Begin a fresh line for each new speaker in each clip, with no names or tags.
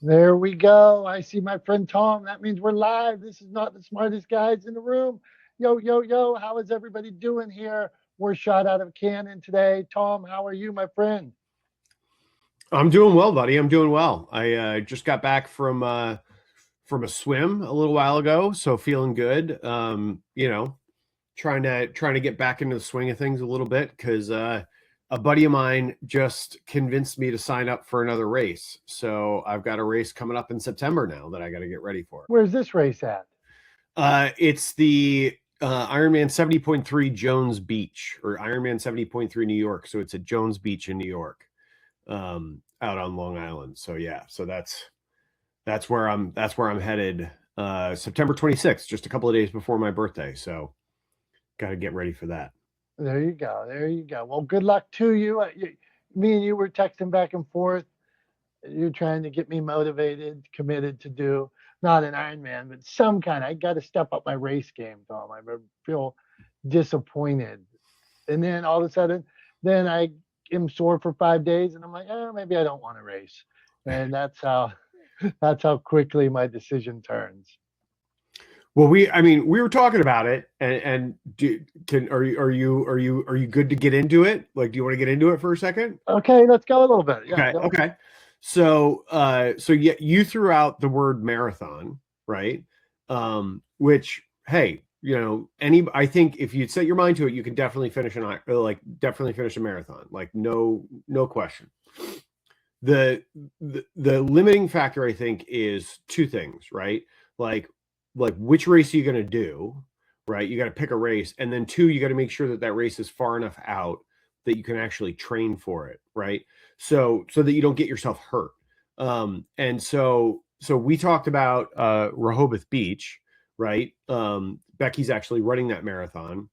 There we go. I see my friend Tom. That means we're live. This is not the smartest guys in the room. Yo, yo, yo. How is everybody doing here? We're shot out of a cannon today. Tom, how are you, my friend?
I'm doing well, buddy. I'm doing well. I just got back from a swim a little while ago, so feeling good. Trying to get back into the swing of things a little bit because a buddy of mine just convinced me to sign up for another race. So I've got a race coming up in September now that I got to get ready for.
Where's this race at?
It's the Ironman 70.3 Jones Beach, or Ironman 70.3 New York. So it's at Jones Beach in New York, out on Long Island. So yeah, so that's where I'm headed. September 26th, just a couple of days before my birthday. So got to get ready for that.
There you go. There you go. Well, good luck to you. Me and you were texting back and forth. You're trying to get me motivated, committed to do not an Ironman, but some kind. I got to step up my race game, Tom. I feel disappointed, and then all of a sudden, then I am sore for 5 days, and I'm like, oh, maybe I don't want to race, and that's how quickly my decision turns.
Well, we were talking about it, and are you good to get into it? Like, do you want to get into it for a second?
Okay, let's go a little bit. Yeah,
Okay, okay. So yeah, you threw out the word marathon, right? Which, hey, I think if you set your mind to it, you can definitely definitely finish a marathon, like no question. The limiting factor, I think, is two things, right? Like which race are you going to do, right? You got to pick a race, and then two, you got to make sure that that race is far enough out that you can actually train for it, right? So that you don't get yourself hurt. And so we talked about Rehoboth Beach, right? Becky's actually running that marathon.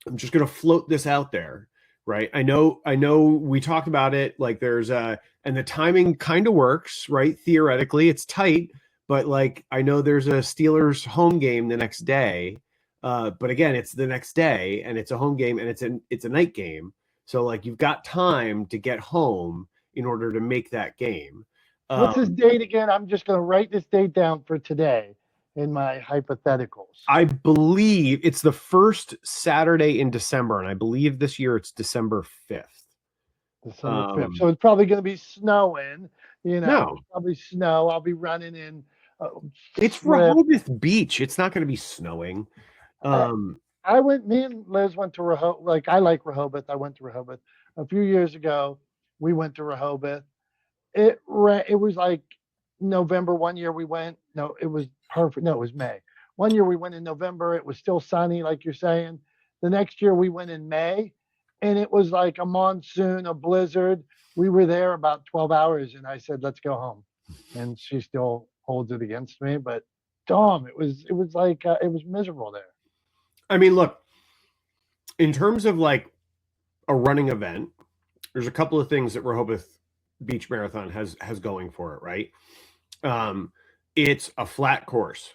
I'm just going to float this out there, right? I know we talked about it, like and the timing kind of works, right? Theoretically, it's tight, but like I know there's a Steelers home game the next day. But again, it's the next day and it's a home game and it's a night game. So like you've got time to get home in order to make that game.
What's this date again? I'm just going to write this date down for today in my hypotheticals.
I believe it's the first Saturday in December, and I believe this year it's December 5th.
December 5th. So it's probably going to be snowing.
No.
It's probably snow. I'll be running in.
It's Rehoboth Beach. It's not going to be snowing.
Me and Liz went to Rehoboth. Like, I like Rehoboth. I went to Rehoboth a few years ago. We went to Rehoboth. It was like November one year we went. No, it was perfect. No, it was May. One year we went in November. It was still sunny, like you're saying. The next year we went in May, and it was like a monsoon, a blizzard. We were there about 12 hours, and I said, let's go home. And she still holds it against me. But Dom, it was like it was miserable there.
I mean, look, in terms of like a running event, there's a couple of things that Rehoboth Beach Marathon has going for it, right? It's a flat course,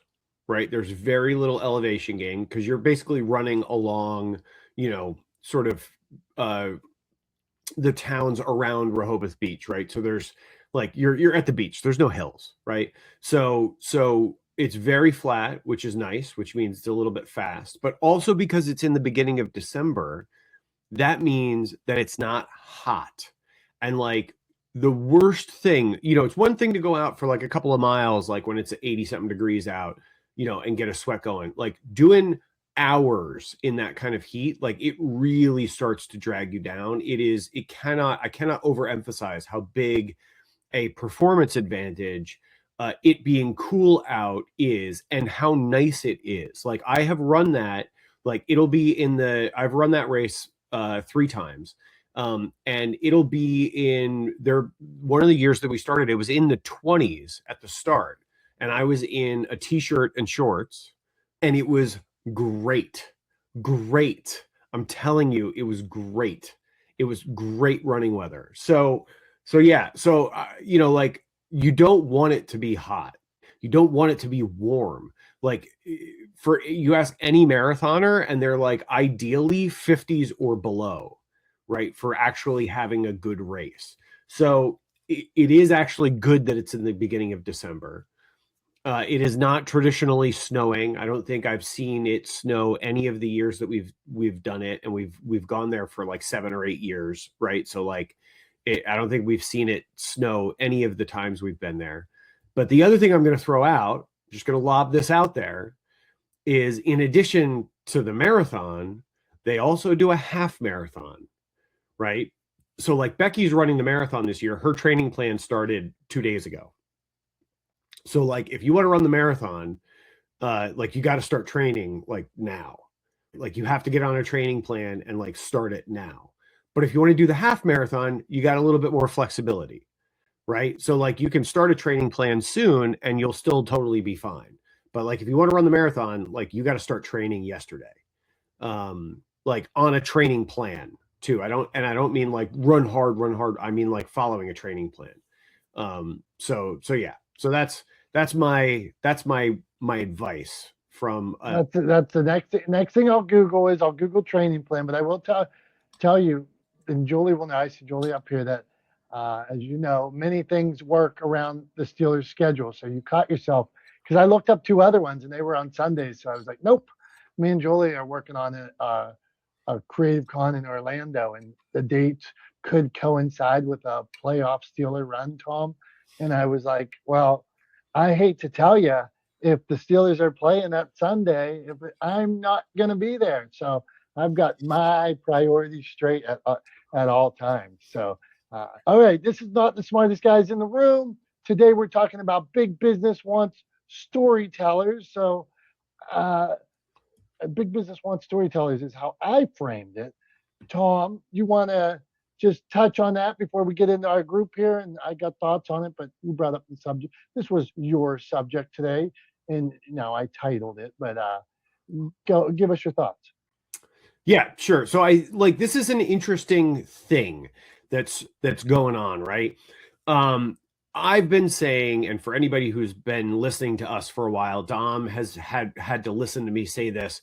right? There's very little elevation gain because you're basically running along, sort of the towns around Rehoboth Beach, right? So there's like you're at the beach. There's no hills, right? So it's very flat, which is nice, which means it's a little bit fast, but also because it's in the beginning of December, that means that it's not hot. And like the worst thing, it's one thing to go out for like a couple of miles, like when it's 80 something degrees out, and get a sweat going. Like doing hours in that kind of heat, like it really starts to drag you down. I cannot overemphasize how big a performance advantage it being cool out is and how nice it is. Like I have run that, like I've run that race 3 times. And it'll be in there. One of the years that we started, it was in the 20s at the start. And I was in a t-shirt and shorts and it was great. Great. I'm telling you, it was great. It was great running weather. So yeah. So, like you don't want it to be hot. You don't want it to be warm. Like you ask any marathoner and they're like, ideally 50s or below, right? For actually having a good race. So it is actually good that it's in the beginning of December. It is not traditionally snowing. I don't think I've seen it snow any of the years that we've done it, and we've gone there for like 7 or 8 years, right? So like, I don't think we've seen it snow any of the times we've been there. But the other thing I'm going to throw out, just going to lob this out there, is in addition to the marathon, they also do a half marathon, right? So like Becky's running the marathon this year. Her training plan started 2 days ago. So like if you want to run the marathon, like you got to start training like now. Like you have to get on a training plan and like start it now. But if you want to do the half marathon, you got a little bit more flexibility, right? So like you can start a training plan soon and you'll still totally be fine. But like if you want to run the marathon, like you got to start training yesterday. Like on a training plan too. I don't mean like run hard. I mean like following a training plan. So yeah. So that's my advice from
that's the next thing I'll Google training plan. But I will tell you, and Julie will know. I see Julie up here that, as you know, many things work around the Steelers' schedule. So you caught yourself, because I looked up 2 other ones and they were on Sundays. So I was like, nope. Me and Julie are working on a Creative Con in Orlando, and the dates could coincide with a playoff Steeler run, Tom. And I was like, well, I hate to tell you, if the Steelers are playing that Sunday, I'm not going to be there. So I've got my priorities straight at all times. So, all right, this is not the smartest guys in the room. Today we're talking about big business wants storytellers. So, big business wants storytellers is how I framed it. Tom, you want to just touch on that before we get into our group here? And I got thoughts on it, but you brought up the subject. This was your subject today, and I titled it. But go give us your thoughts.
Yeah, sure. So this is an interesting thing that's going on, right? I've been saying, and for anybody who's been listening to us for a while, Dom has had to listen to me say this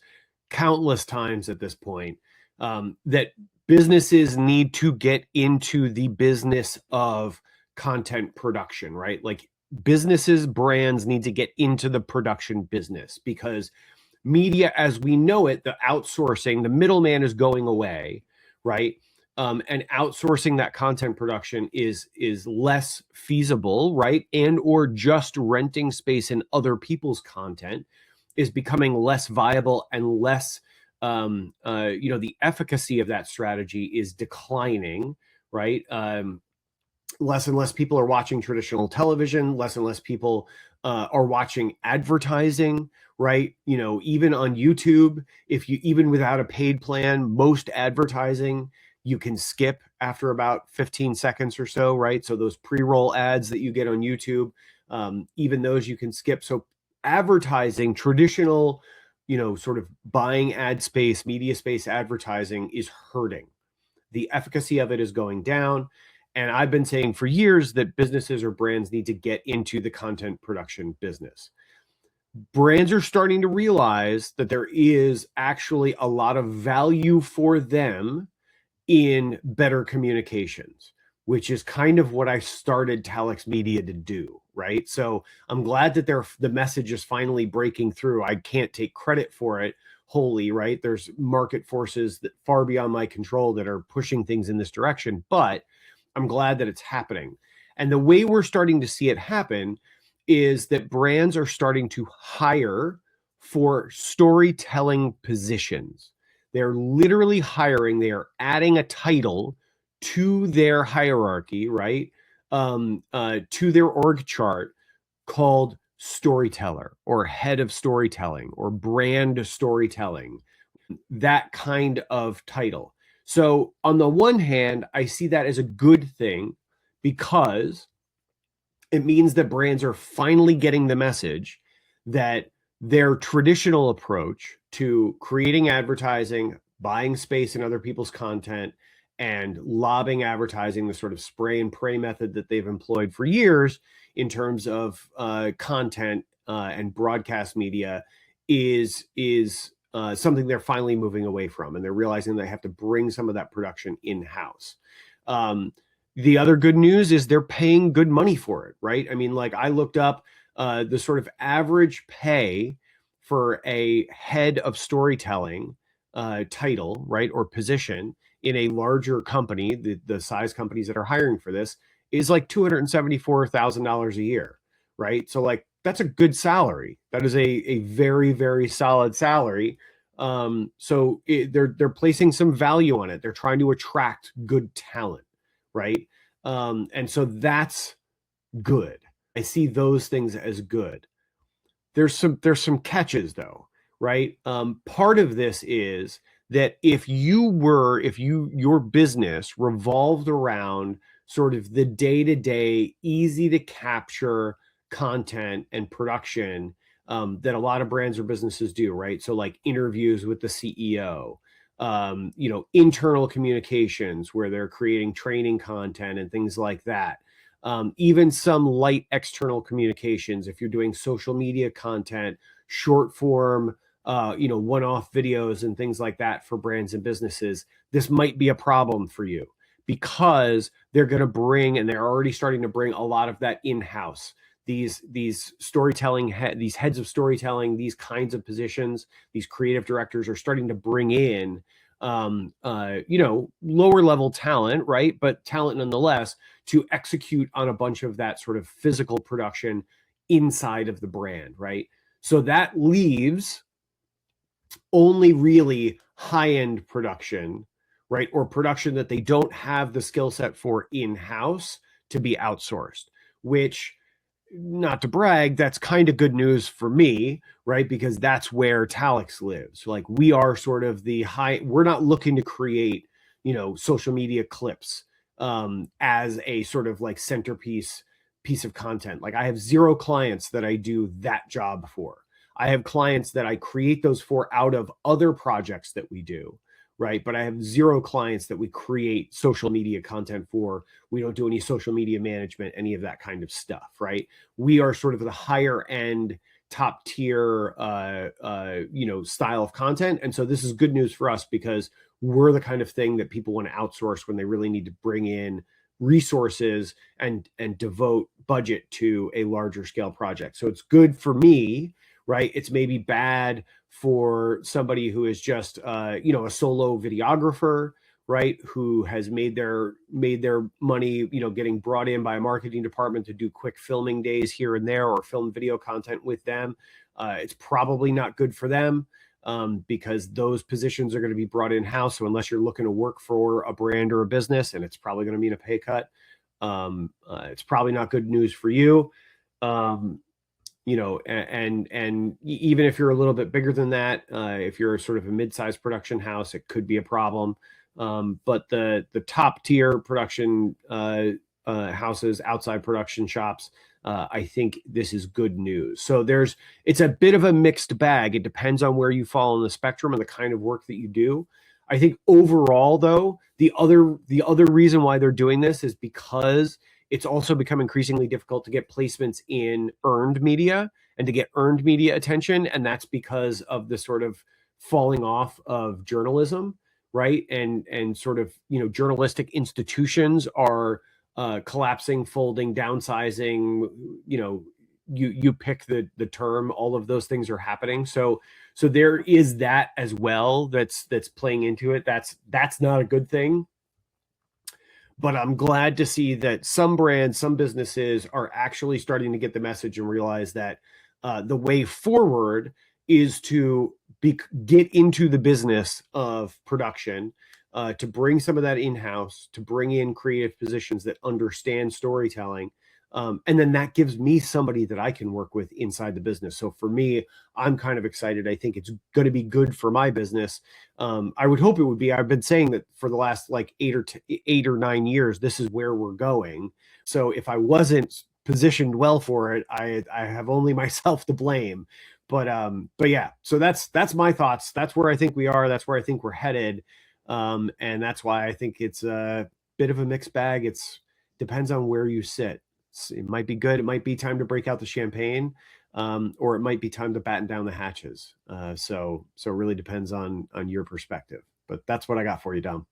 countless times at this point, that businesses need to get into the business of content production, right? Like businesses, brands need to get into the production business, because media as we know it, the outsourcing, the middleman is going away, right? And outsourcing that content production is less feasible, right? And or just renting space in other people's content is becoming less viable and less, the efficacy of that strategy is declining, right? Less and less people are watching traditional television. Less and less people are watching advertising, right? Even on YouTube, even without a paid plan, most advertising you can skip after about 15 seconds or so, right? So those pre-roll ads that you get on YouTube, even those you can skip. So advertising, traditional, sort of buying ad space, media space advertising is hurting. The efficacy of it is going down. And I've been saying for years that businesses or brands need to get into the content production business. Brands are starting to realize that there is actually a lot of value for them in better communications, which is kind of what I started Talix Media to do, right? So I'm glad that the message is finally breaking through. I can't take credit for it wholly, right? There's market forces that far beyond my control that are pushing things in this direction, but I'm glad that it's happening. And the way we're starting to see it happen is that brands are starting to hire for storytelling positions. They're literally hiring, they are adding a title to their hierarchy, right? To their org chart called storyteller or head of storytelling or brand storytelling, that kind of title. So on the one hand, I see that as a good thing because it means that brands are finally getting the message that their traditional approach to creating advertising, buying space in other people's content, and lobbing advertising, the sort of spray and pray method that they've employed for years in terms of content and broadcast media, is something they're finally moving away from, and they're realizing they have to bring some of that production in-house. The other good news is they're paying good money for it, right? I mean, like I looked up the sort of average pay for a head of storytelling title, right, or position in a larger company, the size companies that are hiring for this, is like $274,000 a year, right? So like that's a good salary. That is a very, very solid salary. So they're placing some value on it. They're trying to attract good talent, right? And so that's good. I see those things as good. There's some catches though, right? Part of this is that if your business revolved around sort of the day-to-day, easy to capture content and production that a lot of brands or businesses do, right? So like interviews with the CEO, internal communications where they're creating training content and things like that. Even some light external communications, if you're doing social media content, short form, one-off videos and things like that for brands and businesses, this might be a problem for you because they're going to bring, and they're already starting to bring a lot of that in-house. These storytelling, these heads of storytelling, these kinds of positions, these creative directors are starting to bring in lower level talent, right? But talent nonetheless to execute on a bunch of that sort of physical production inside of the brand, right? So that leaves only really high-end production, right? Or production that they don't have the skill set for in-house to be outsourced, which, not to brag, that's kind of good news for me, right? Because that's where Talix lives. Like we are sort of we're not looking to create, social media clips as a sort of like centerpiece piece of content. Like I have 0 clients that I do that job for. I have clients that I create those for out of other projects that we do, right? But I have 0 clients that we create social media content for. We don't do any social media management, any of that kind of stuff, right? We are sort of the higher end, top tier, style of content. And so this is good news for us because we're the kind of thing that people want to outsource when they really need to bring in resources and devote budget to a larger scale project. So it's good for me, right? It's maybe bad for somebody who is just a solo videographer, right, who has made their money, getting brought in by a marketing department to do quick filming days here and there or film video content with them. It's probably not good for them because those positions are going to be brought in house. So unless you're looking to work for a brand or a business, and it's probably going to mean a pay cut, it's probably not good news for you. And even if you're a little bit bigger than that, if you're sort of a mid-sized production house, it could be a problem. But the top tier production houses, outside production shops, I think this is good news. So it's a bit of a mixed bag. It depends on where you fall on the spectrum and the kind of work that you do. I think overall, though, the other reason why they're doing this is because it's also become increasingly difficult to get placements in earned media and to get earned media attention. And that's because of the sort of falling off of journalism, right? And sort of, journalistic institutions are collapsing, folding, downsizing, you pick the term, all of those things are happening. So there is that as well that's playing into it. That's not a good thing. But I'm glad to see that some brands, some businesses are actually starting to get the message and realize that the way forward is to get into the business of production, to bring some of that in-house, to bring in creative positions that understand storytelling. And then that gives me somebody that I can work with inside the business. So for me, I'm kind of excited. I think it's going to be good for my business. I would hope it would be. I've been saying that for the last like 8 or 9 years, this is where we're going. So if I wasn't positioned well for it, I have only myself to blame. But yeah, so that's my thoughts. That's where I think we are. That's where I think we're headed. And that's why I think it's a bit of a mixed bag. It's depends on where you sit. It might be good. It might be time to break out the champagne, or it might be time to batten down the hatches. So it really depends on your perspective. But that's what I got for you, Dom.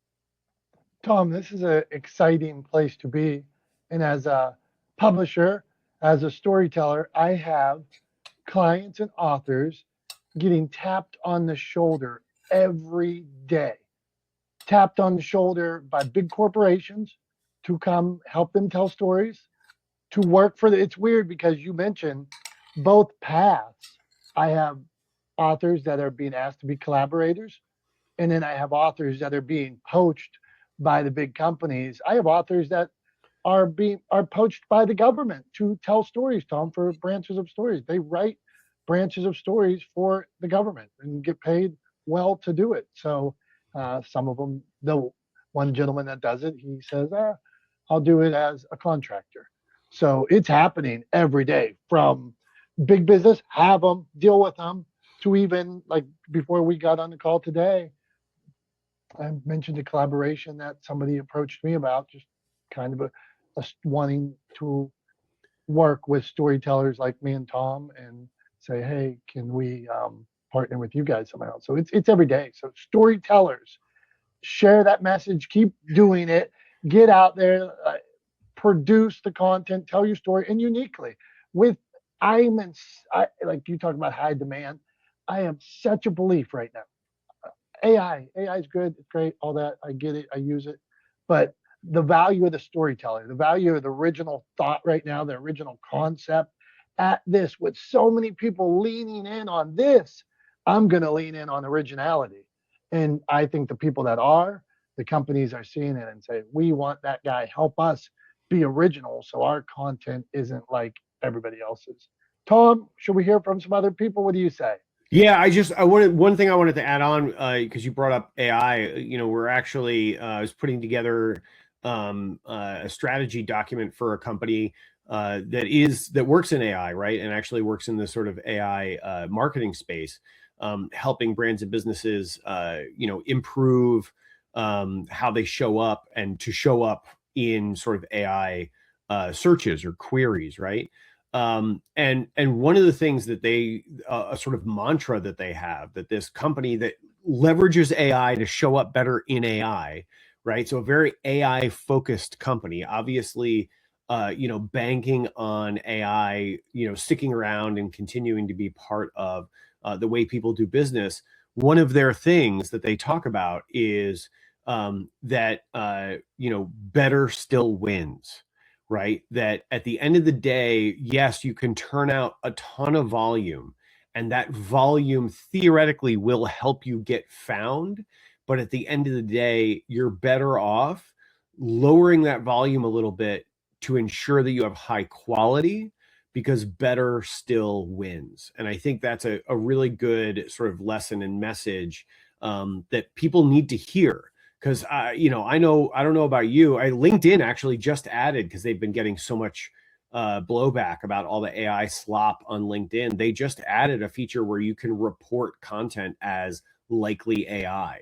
Tom, this is an exciting place to be. And as a publisher, as a storyteller, I have clients and authors getting tapped on the shoulder every day, tapped on the shoulder by big corporations to come help them tell stories, to work for it's weird because you mentioned both paths. I have authors that are being asked to be collaborators, and then I have authors that are being poached by the big companies. I have authors that are poached by the government to tell stories, Tom, for branches of stories. They write branches of stories for the government and get paid well to do it. So some of them, the one gentleman that does it, he says, I'll do it as a contractor. So it's happening every day, from big business, have them, deal with them, to even like before we got on the call today, I mentioned a collaboration that somebody approached me about, just kind of wanting to work with storytellers like me and Tom and say, hey, can we partner with you guys somehow? So it's every day. So storytellers, share that message, keep doing it, get out there, produce the content, tell your story, and uniquely. With like you talk about high demand, I am such a belief right now. AI is good, it's great, all that. I get it, I use it. But the value of the storyteller, the value of the original thought right now, the original concept at this, with so many people leaning in on this, I'm going to lean in on originality. And I think the people that are, the companies are seeing it and say, we want that guy, help us be original so our content isn't like everybody else's. Tom, should we hear from some other people? What do you say?
Yeah, I wanted one thing I wanted to add on because you brought up AI. We're actually I was putting together a strategy document for a company that works in AI, right, and actually works in the sort of AI marketing space, helping brands and businesses, improve how they show up and to show up in sort of AI searches or queries, right? And one of the things that they a sort of mantra that they have, that this company that leverages AI to show up better in AI, right? So a very AI focused company, obviously, banking on AI, sticking around and continuing to be part of the way people do business. One of their things that they talk about is that better still wins, right? That at the end of the day, yes, you can turn out a ton of volume, and that volume theoretically will help you get found. But at the end of the day, you're better off lowering that volume a little bit to ensure that you have high quality, because better still wins. And I think that's a really good sort of lesson and message that people need to hear. Because I don't know about you. LinkedIn actually just added, because they've been getting so much blowback about all the AI slop on LinkedIn. They just added a feature where you can report content as likely AI.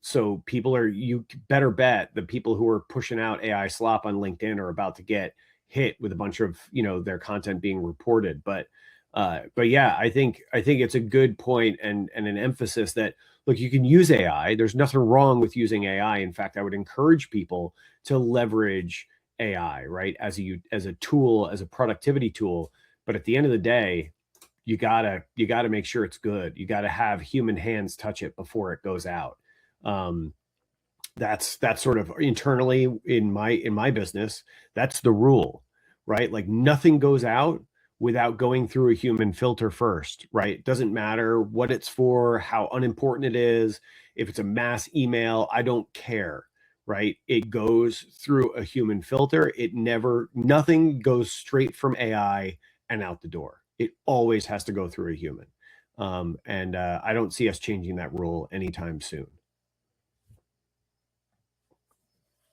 So you better bet the people who are pushing out AI slop on LinkedIn are about to get hit with a bunch of their content being reported. But yeah, I think it's a good point and an emphasis that, look, you can use AI. There's nothing wrong with using AI. In fact, I would encourage people to leverage AI, right, as a tool, as a productivity tool. But at the end of the day, you gotta make sure it's good. You gotta have human hands touch it before it goes out. That's sort of internally in my business. That's the rule, right? Like nothing goes out without going through a human filter first, right? It doesn't matter what it's for, how unimportant it is. If it's a mass email, I don't care, right? It goes through a human filter. Nothing goes straight from AI and out the door. It always has to go through a human. And I don't see us changing that rule anytime soon.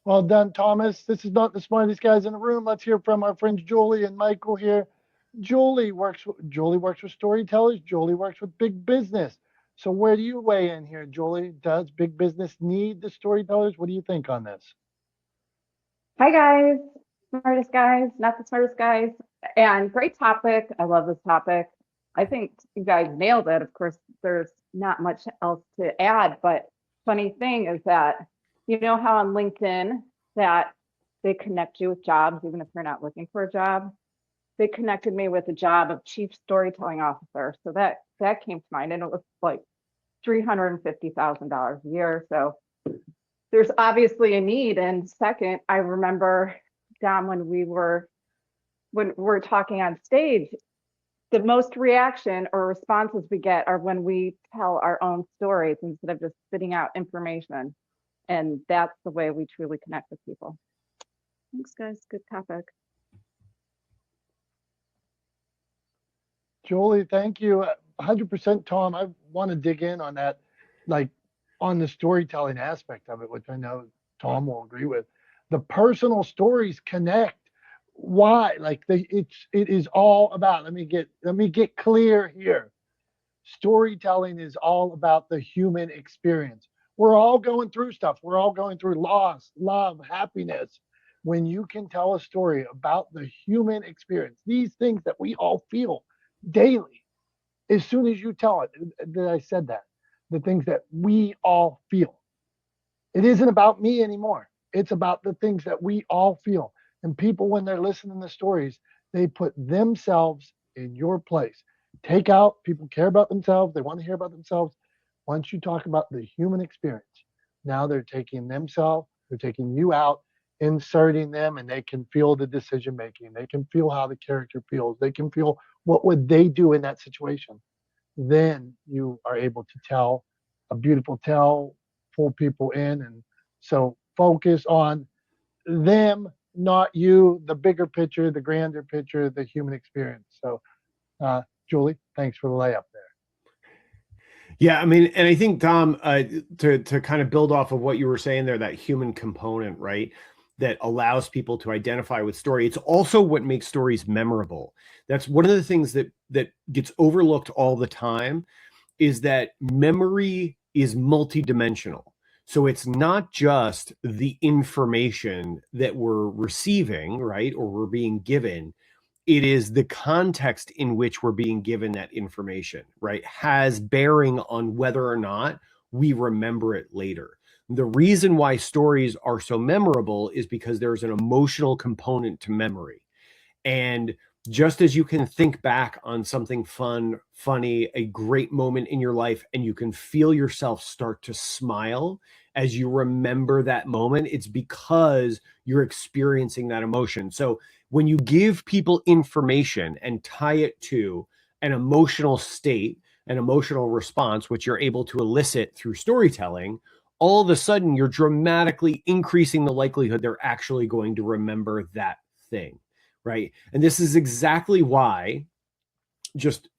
Well done, Thomas. This is not the smartest guys in the room. Let's hear from our friends Julie and Michael here. Julie works with storytellers. Julie works with big business. So where do you weigh in here, Julie? Does big business need the storytellers? What do you think on this?
Hi guys, smartest guys, not the smartest guys, and great topic. I love this topic. I think you guys nailed it. Of course, there's not much else to add, but funny thing is that You know how on LinkedIn that they connect you with jobs, even if you're not looking for a job? They connected me with the job of chief storytelling officer. So that came to mind, and it was like $350,000 a year. So there's obviously a need. And second, I remember, Dom, when we're talking on stage, the most reaction or responses we get are when we tell our own stories instead of just spitting out information. And that's the way we truly connect with people. Thanks, guys. Good topic.
Julie, thank you. 100%, Tom. I want to dig in on that, like on the storytelling aspect of it, which I know Tom will agree with. The personal stories connect. Why? Like it is all about. Let me get clear here. Storytelling is all about the human experience. We're all going through stuff. We're all going through loss, love, happiness. When you can tell a story about the human experience, these things that we all feel daily, as soon as you tell it, that I said that, the things that we all feel. It isn't about me anymore. It's about the things that we all feel. And people, when they're listening to stories, they put themselves in your place. Take out, people care about themselves. They want to hear about themselves. Once you talk about the human experience, now they're taking themselves, they're taking you out, inserting them, and they can feel the decision making. They can feel how the character feels. They can feel what would they do in that situation. Then you are able to tell a beautiful tale, pull people in. And so focus on them, not you, the bigger picture, the grander picture, the human experience. So, Julie, thanks for the layup there.
Yeah, I mean, and I think, Dom, to kind of build off of what you were saying there, that human component, right, that allows people to identify with story. It's also what makes stories memorable. That's one of the things that gets overlooked all the time, is that memory is multidimensional. So it's not just the information that we're receiving, right, or we're being given. It is the context in which we're being given that information, right, has bearing on whether or not we remember it later. The reason why stories are so memorable is because there's an emotional component to memory. And just as you can think back on something fun, funny, a great moment in your life, and you can feel yourself start to smile as you remember that moment, it's because you're experiencing that emotion. So when you give people information and tie it to an emotional state, an emotional response, which you're able to elicit through storytelling, all of a sudden you're dramatically increasing the likelihood they're actually going to remember that thing. Right. And this is exactly why, just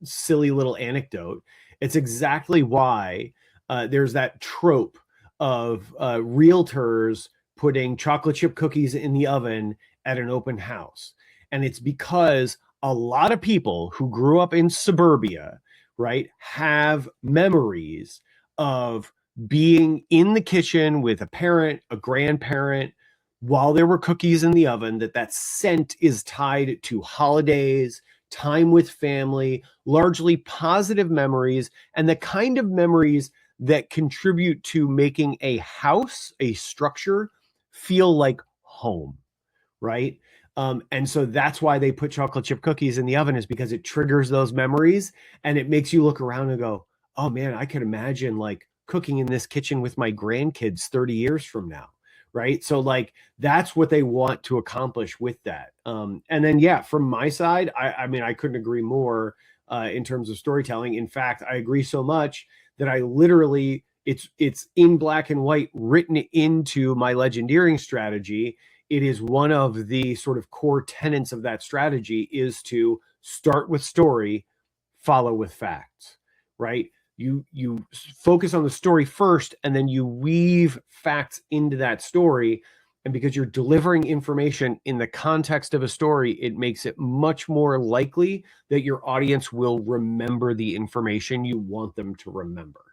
silly little anecdote, it's exactly why there's that trope of realtors putting chocolate chip cookies in the oven at an open house. And it's because a lot of people who grew up in suburbia, right, have memories of being in the kitchen with a parent, a grandparent, while there were cookies in the oven, that scent is tied to holidays, time with family, largely positive memories, and the kind of memories that contribute to making a house, a structure, feel like home, right? And so that's why they put chocolate chip cookies in the oven, is because it triggers those memories, and it makes you look around and go, oh man, I could imagine like cooking in this kitchen with my grandkids 30 years from now. Right. So like, that's what they want to accomplish with that. And then, yeah, from my side, I mean, I couldn't agree more in terms of storytelling. In fact, I agree so much that I literally, it's in black and white written into my legendeering strategy. It is one of the sort of core tenets of that strategy, is to start with story, follow with facts, right? You focus on the story first, and then you weave facts into that story. And because you're delivering information in the context of a story, it makes it much more likely that your audience will remember the information you want them to remember.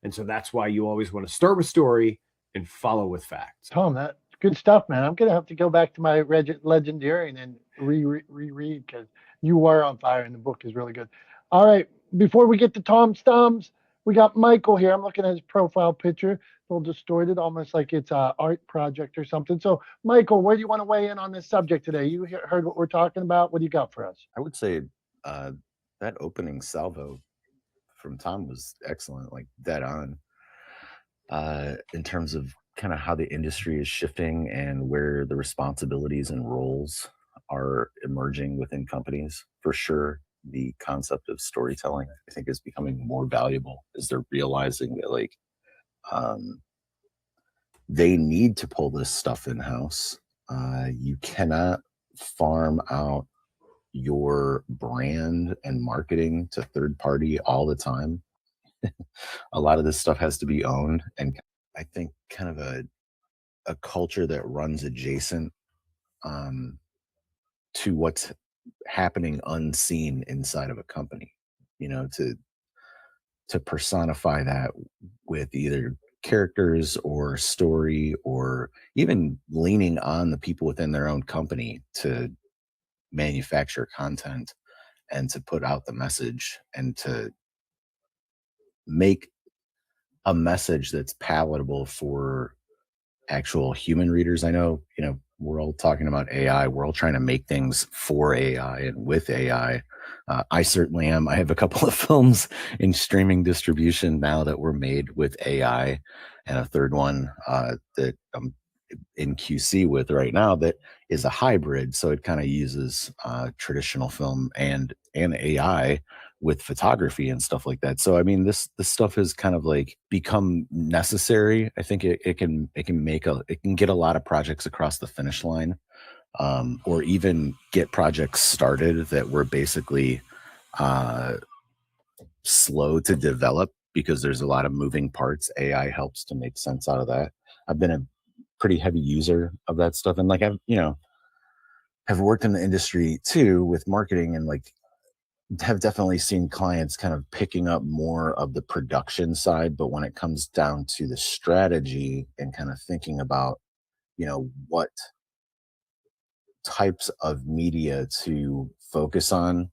And so that's why you always want to start with story and follow with facts.
Tom, that's good stuff, man. I'm going to have to go back to my legendarying and reread, because you are on fire and the book is really good. All right. Before we get to Tom's thumbs, We got Michael here. I'm looking at his profile picture, a little distorted, almost like it's a art project or something. So, Michael, where do you want to weigh in on this subject today? You heard what we're talking about. What do you got for us?
I would say that opening salvo from Tom was excellent, like dead on, in terms of kind of how the industry is shifting and where the responsibilities and roles are emerging within companies. For sure, the concept of storytelling, I think, is becoming more valuable as they're realizing that, like, they need to pull this stuff in-house. You cannot farm out your brand and marketing to third party all the time. A lot of this stuff has to be owned, and I think kind of a culture that runs adjacent to what's happening unseen inside of a company, to personify that with either characters or story, or even leaning on the people within their own company to manufacture content and to put out the message and to make a message that's palatable for actual human readers. I know, we're all talking about AI. We're all trying to make things for AI and with AI. I certainly am. I have a couple of films in streaming distribution now that were made with AI, and a third one that I'm in QC with right now that is a hybrid. So it kind of uses traditional film and AI with photography and stuff like that. So I mean, this stuff has kind of like become necessary. I think it can get a lot of projects across the finish line, or even get projects started that were basically slow to develop because there's a lot of moving parts. AI helps to make sense out of that. I've been a pretty heavy user of that stuff, and like I've have worked in the industry too with marketing, and like have definitely seen clients kind of picking up more of the production side. But when it comes down to the strategy and kind of thinking about, what types of media to focus on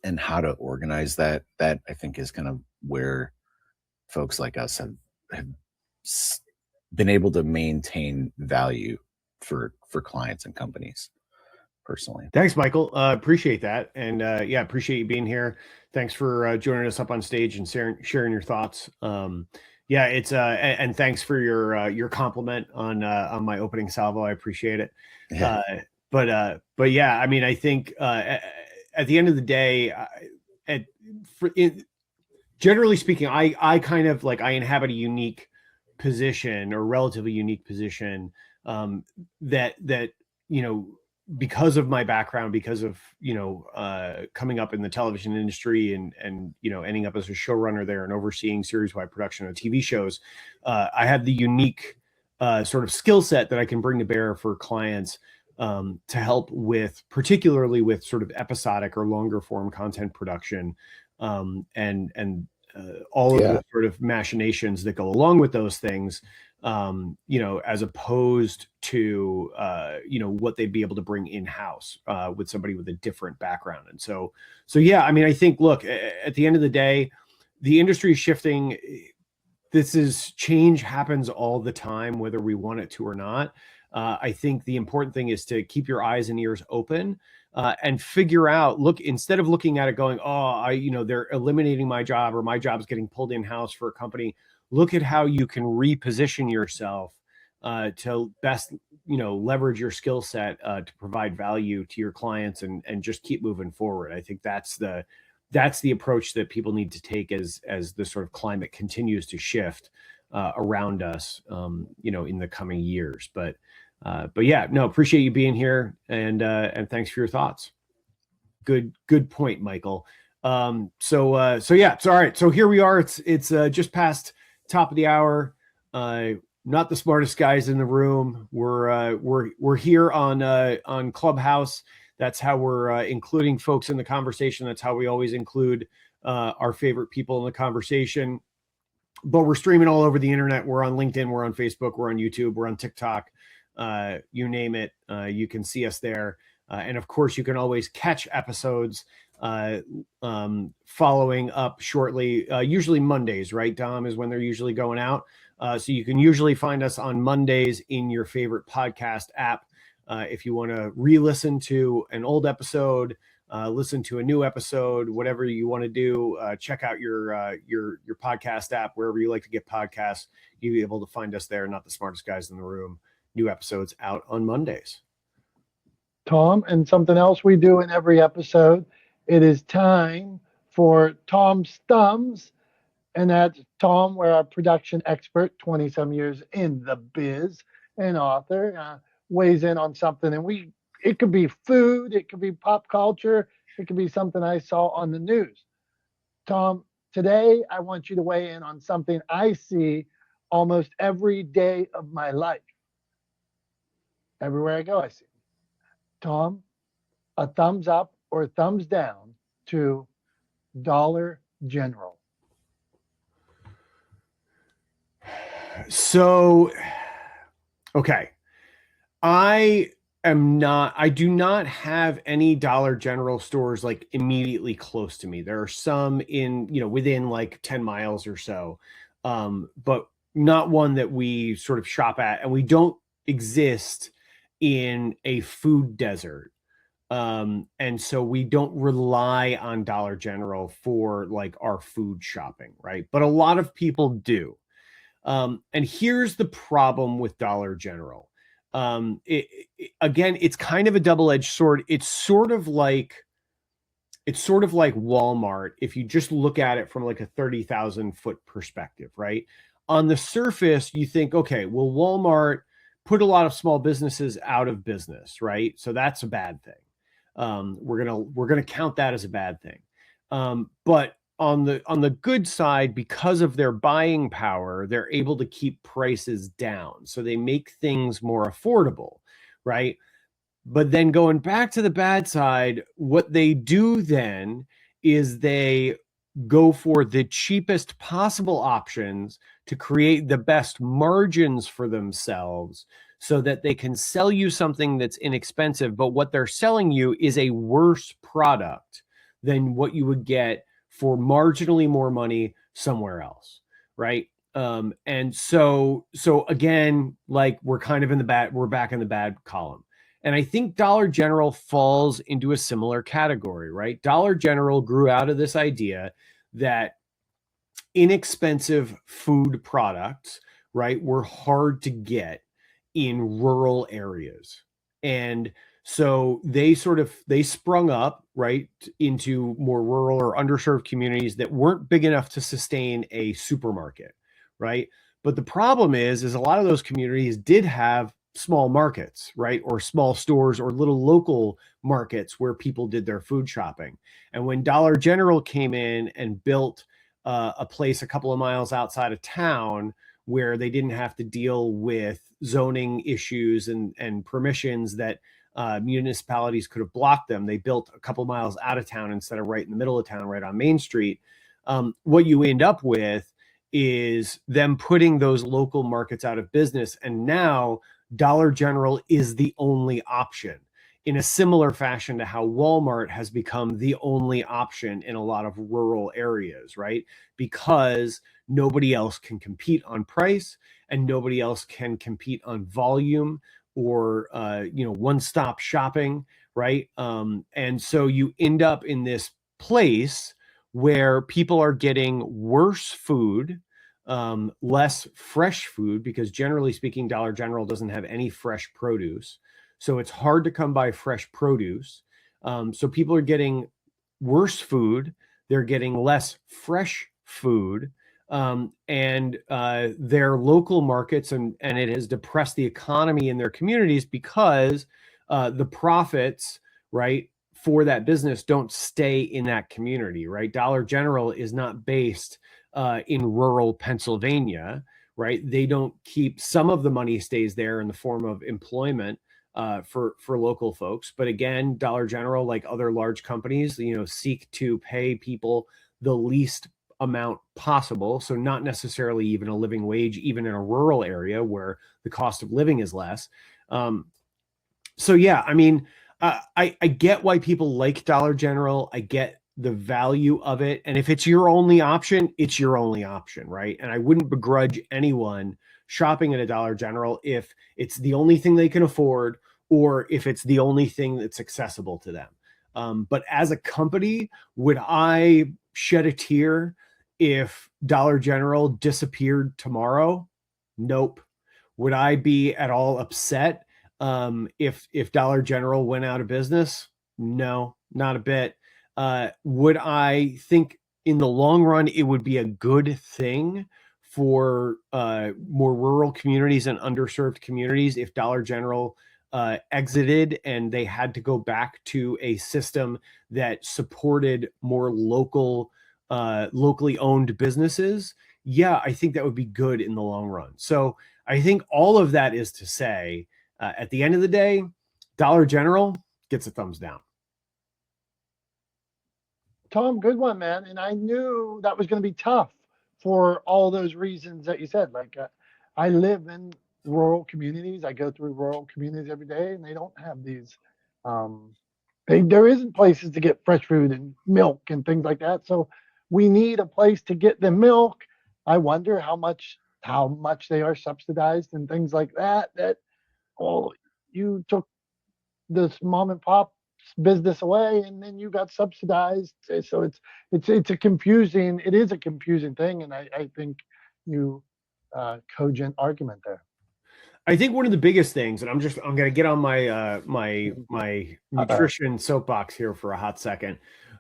and how to organize that I think is kind of where folks like us have been able to maintain value for clients and companies. Personally.
Thanks, Michael. Appreciate that. And appreciate you being here. Thanks for joining us up on stage and sharing your thoughts. It's and thanks for your compliment on my opening salvo. I appreciate it.
Yeah.
But yeah, I mean, I think at the end of the day, generally speaking, I kind of like, I inhabit a unique position, or relatively unique position, that because of my background, because of coming up in the television industry and ending up as a showrunner there and overseeing series-wide production of TV shows, I have the unique sort of skill set that I can bring to bear for clients to help with, particularly with sort of episodic or longer form content production, and all of the sort of machinations that go along with those things. As opposed to, what they'd be able to bring in-house with somebody with a different background. And so yeah, I mean, I think, look, at the end of the day, the industry is shifting. Change happens all the time, whether we want it to or not. I think the important thing is to keep your eyes and ears open, and figure out, instead of looking at it going, they're eliminating my job, or my job's getting pulled in-house for a company. Look at how you can reposition yourself to best, leverage your skill set to provide value to your clients, and just keep moving forward. I think that's the approach that people need to take as the sort of climate continues to shift around us, in the coming years. But yeah, no, appreciate you being here, and thanks for your thoughts. Good point, Michael. So yeah, it's all right. So here we are. It's just past top of the hour. Not the smartest guys in the room. We're here on Clubhouse. That's how we're including folks in the conversation. That's how we always include our favorite people in the conversation. But we're streaming all over the internet. We're on LinkedIn. We're on Facebook. We're on YouTube. We're on TikTok. You name it. You can see us there. And of course, you can always catch episodes following up shortly. Usually Mondays, right, Dom, is when they're usually going out. So you can usually find us on Mondays in your favorite podcast app. If you want to re-listen to an old episode, listen to a new episode, whatever you want to do, check out your podcast app, wherever you like to get podcasts. You'll be able to find us there. Not the smartest guys in the room. New episodes out on Mondays.
Tom, and something else we do in every episode, it is time for Tom's Thumbs. And that's Tom, we're our production expert, 20-some years in the biz, and author, weighs in on something. And it could be food, it could be pop culture, it could be something I saw on the news. Tom, today I want you to weigh in on something I see almost every day of my life. Everywhere I go, I see. Tom, a thumbs up or thumbs down to Dollar General.
So, okay. I do not have any Dollar General stores like immediately close to me. There are some within like 10 miles or so, but not one that we sort of shop at, and we don't exist in a food desert. And so we don't rely on Dollar General for like our food shopping, right? But a lot of people do. And here's the problem with Dollar General. Again, it's kind of a double-edged sword. It's sort of like Walmart if you just look at it from like a 30,000 foot perspective, right? On the surface, you think, okay, well, Walmart put a lot of small businesses out of business, right? So that's a bad thing. We're gonna count that as a bad thing. But on the good side, because of their buying power, they're able to keep prices down. So they make things more affordable, right? But then going back to the bad side, what they do then is they go for the cheapest possible options to create the best margins for themselves so that they can sell you something that's inexpensive. But what they're selling you is a worse product than what you would get for marginally more money somewhere else, right? And so again, like we're kind of we're back in the bad column. And I think Dollar General falls into a similar category, right? Dollar General grew out of this idea that inexpensive food products, right, were hard to get in rural areas. And so they sprung up, right, into more rural or underserved communities that weren't big enough to sustain a supermarket, right? But the problem is a lot of those communities did have small markets, right? Or small stores or little local markets where people did their food shopping. And when Dollar General came in and built a place a couple of miles outside of town where they didn't have to deal with zoning issues and permissions that municipalities could have blocked them, they built a couple miles out of town instead of right in the middle of town, right on Main Street. What you end up with is them putting those local markets out of business. And now Dollar General is the only option, in a similar fashion to how Walmart has become the only option in a lot of rural areas, right? Because nobody else can compete on price and nobody else can compete on volume or, one-stop shopping, right? And so you end up in this place where people are getting worse food, less fresh food, because generally speaking, Dollar General doesn't have any fresh produce. So it's hard to come by fresh produce. So people are getting worse food. They're getting less fresh food. And their local markets, and it has depressed the economy in their communities because the profits, right, for that business don't stay in that community, right? Dollar General is not based in rural Pennsylvania, right? They don't keep, some of the money stays there in the form of employment for local folks. But again, Dollar General, like other large companies, seek to pay people the least amount possible. So not necessarily even a living wage, even in a rural area where the cost of living is less. So yeah, I mean, I get why people like Dollar General. I get the value of it. And if it's your only option, it's your only option, right? And I wouldn't begrudge anyone shopping at a Dollar General if it's the only thing they can afford or if it's the only thing that's accessible to them. But as a company, would I shed a tear if Dollar General disappeared tomorrow? Nope. Would I be at all upset if Dollar General went out of business? No, not a bit. Would I think in the long run it would be a good thing for more rural communities and underserved communities if Dollar General exited and they had to go back to a system that supported more locally owned businesses? Yeah, I think that would be good in the long run. So I think all of that is to say, at the end of the day, Dollar General gets a thumbs down.
Tom, good one, man. And I knew that was going to be tough for all those reasons that you said. Like, I live in rural communities. I go through rural communities every day, and they don't have these. There isn't places to get fresh food and milk and things like that. So we need a place to get the milk. I wonder how much they are subsidized and things like that. That, well, you took this mom and pop business away and then you got subsidized. So it's a confusing, it is a confusing thing. And I think you cogent argument there.
I think one of the biggest things, and I'm going to get on my nutrition soapbox here for a hot second.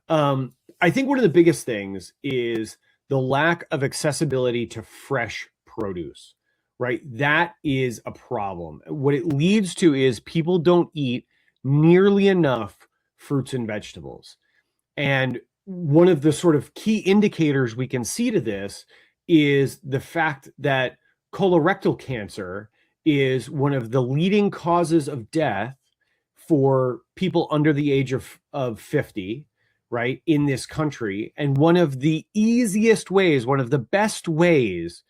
I think one of the biggest things is the lack of accessibility to fresh produce, right? That is a problem. What it leads to is people don't eat nearly enough fruits and vegetables. And one of the sort of key indicators we can see to this is the fact that colorectal cancer is one of the leading causes of death for people under the age of 50, right, in this country. And one of the easiest ways, one of the best ways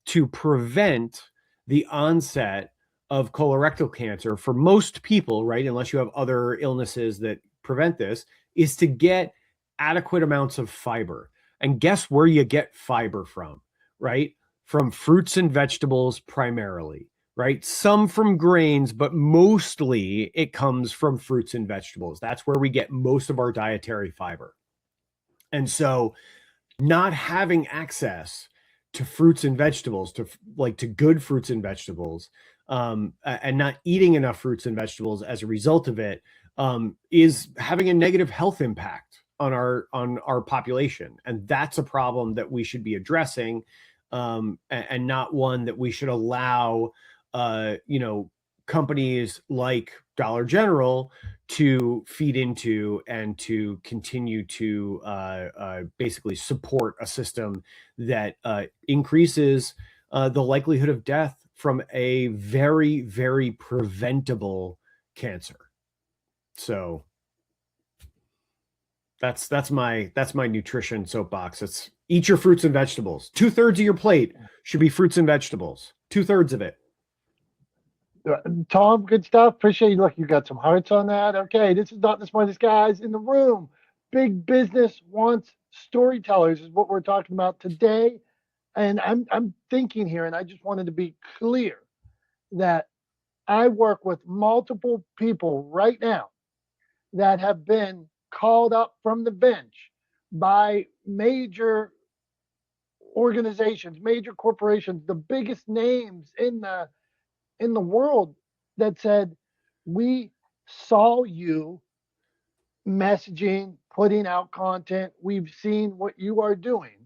to prevent the onset of colorectal cancer for most people, right, unless you have other illnesses that prevent this, is to get adequate amounts of fiber. And guess where you get fiber from, right? From fruits and vegetables primarily, right? Some from grains, but mostly it comes from fruits and vegetables. That's where we get most of our dietary fiber. And so not having access to fruits and vegetables, to good fruits and vegetables, and not eating enough fruits and vegetables as a result of it, is having a negative health impact on our population. And that's a problem that we should be addressing, and not one that we should allow companies like Dollar General to feed into and to continue to basically support a system that increases the likelihood of death from a very, very preventable cancer. So that's my nutrition soapbox. It's eat your fruits and vegetables. 2/3 of your plate should be fruits and vegetables. 2/3 of it.
Tom, good stuff. Appreciate you. Look, you got some hearts on that. Okay, this is not the smartest guys in the room. Big business wants storytellers is what we're talking about today. And I'm thinking here, and I just wanted to be clear that I work with multiple people right now that have been called up from the bench by major organizations, major corporations, the biggest names in the world, that said, we saw you messaging, putting out content. We've seen what you are doing.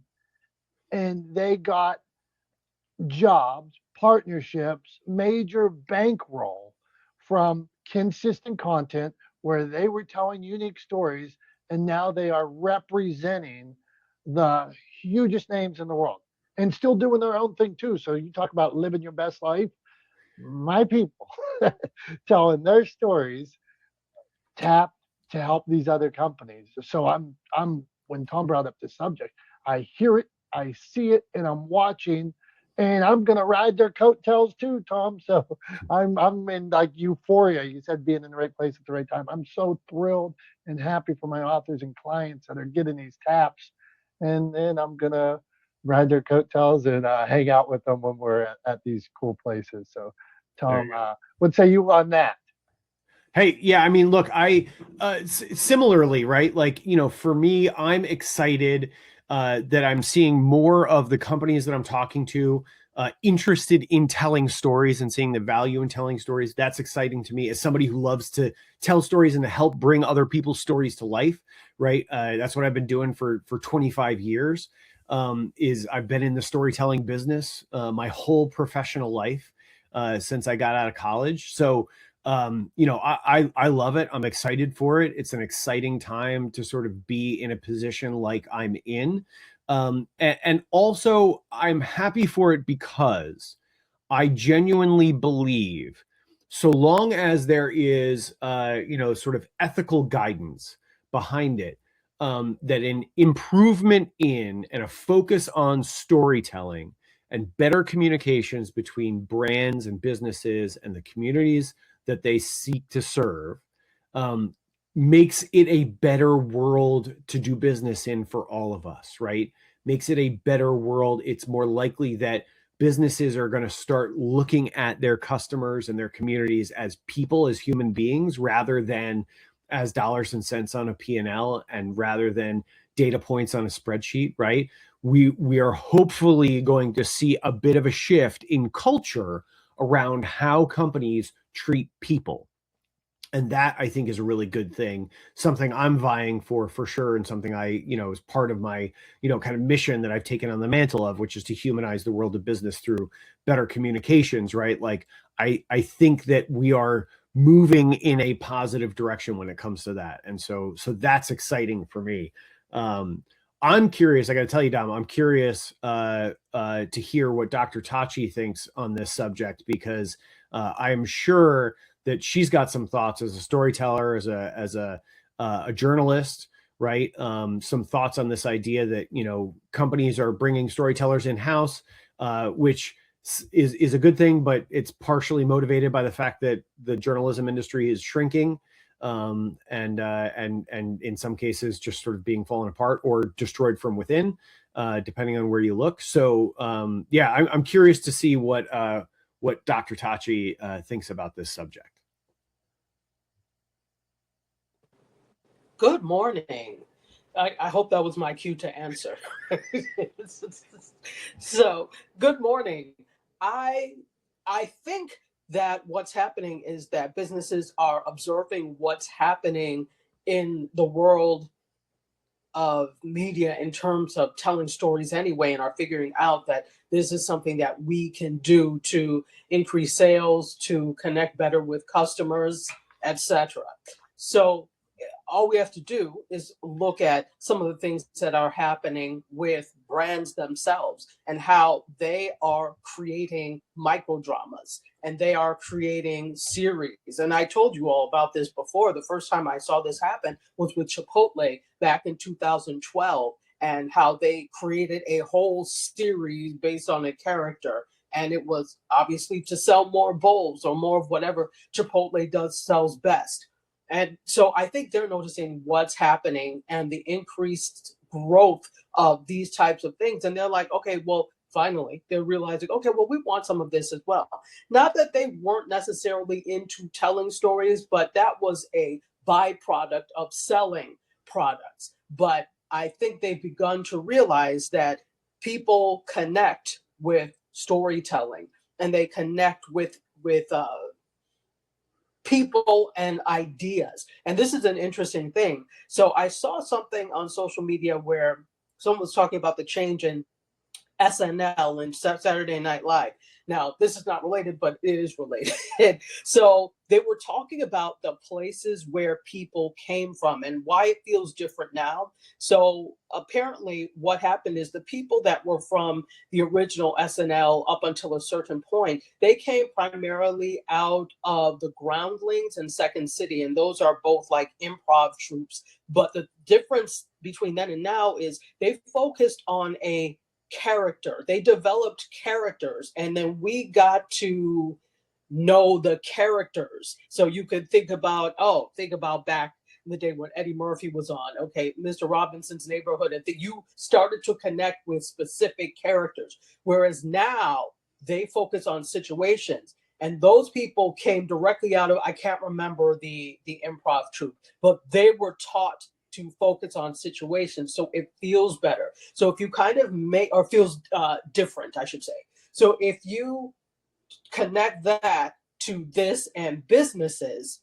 And they got jobs, partnerships, major bankroll from consistent content where they were telling unique stories. And now they are representing the hugest names in the world and still doing their own thing too. So you talk about living your best life. My people telling their stories tapped to help these other companies. So I'm when Tom brought up this subject, I hear it, I see it, and I'm watching and I'm gonna ride their coattails too, Tom. So I'm in like euphoria. You said being in the right place at the right time. I'm so thrilled and happy for my authors and clients that are getting these taps, and then I'm gonna ride their coattails and hang out with them when we're at these cool places. So, Tom, what say you on that?
Hey, yeah, I mean, look, I similarly, right? Like, you know, for me, I'm excited that I'm seeing more of the companies that I'm talking to interested in telling stories and seeing the value in telling stories. That's exciting to me as somebody who loves to tell stories and to help bring other people's stories to life, right? That's what I've been doing for 25 years. Is I've been in the storytelling business my whole professional life since I got out of college. So you know, I love it. I'm excited for it. It's an exciting time to sort of be in a position like I'm in. And also I'm happy for it because I genuinely believe so long as there is, you know, sort of ethical guidance behind it, that an improvement in and a focus on storytelling and better communications between brands and businesses and the communities that they seek to serve um, makes it a better world to do business in for all of us, right? Makes it a better world. It's more likely that businesses are going to start looking at their customers and their communities as people, as human beings, rather than as dollars and cents on a P&L and rather than data points on a spreadsheet, right? We are hopefully going to see a bit of a shift in culture around how companies treat people. And that I think is a really good thing, something I'm vying for sure, and something I, you know, is part of my, you know, kind of mission that I've taken on the mantle of, which is to humanize the world of business through better communications, right? Like I think that we are moving in a positive direction when it comes to that. And so that's exciting for me. I'm curious, I got to tell you, Dom, I'm curious to hear what Dr. Tachi thinks on this subject, because I'm sure that she's got some thoughts as a storyteller, as a journalist, right? Some thoughts on this idea that, you know, companies are bringing storytellers in house, which is a good thing, but it's partially motivated by the fact that the journalism industry is shrinking, and in some cases just sort of being fallen apart or destroyed from within, depending on where you look. So yeah, I'm curious to see what Dr. Tachi thinks about this subject.
Good morning. I hope that was my cue to answer. So, good morning. I think that what's happening is that businesses are observing what's happening in the world of media in terms of telling stories anyway, and are figuring out that this is something that we can do to increase sales, to connect better with customers, etc. So all we have to do is look at some of the things that are happening with brands themselves and how they are creating micro dramas and they are creating series. And I told you all about this before. The first time I saw this happen was with Chipotle back in 2012, and how they created a whole series based on a character. And it was obviously to sell more bowls or more of whatever Chipotle sells best. And so I think they're noticing what's happening and the increased growth of these types of things. And they're like, okay, well, finally, they're realizing, okay, well, we want some of this as well. Not that they weren't necessarily into telling stories, but that was a byproduct of selling products. But I think they've begun to realize that people connect with storytelling and they connect with people and ideas. And this is an interesting thing. So I saw something on social media where someone was talking about the change in SNL and Saturday Night Live. Now, this is not related, but it is related. So they were talking about the places where people came from and why it feels different now. So apparently what happened is the people that were from the original SNL up until a certain point, they came primarily out of the Groundlings and Second City. And those are both like improv troupes. But the difference between then and now is they focused on a character. They developed characters, and then we got to know the characters. So you could think about back in the day when Eddie Murphy was on, okay, Mr. Robinson's Neighborhood, and you started to connect with specific characters. Whereas now they focus on situations. And those people came directly out of, I can't remember the improv troupe, but they were taught to focus on situations. So it feels better. So if you kind of feels different, I should say. So if you connect that to this and businesses,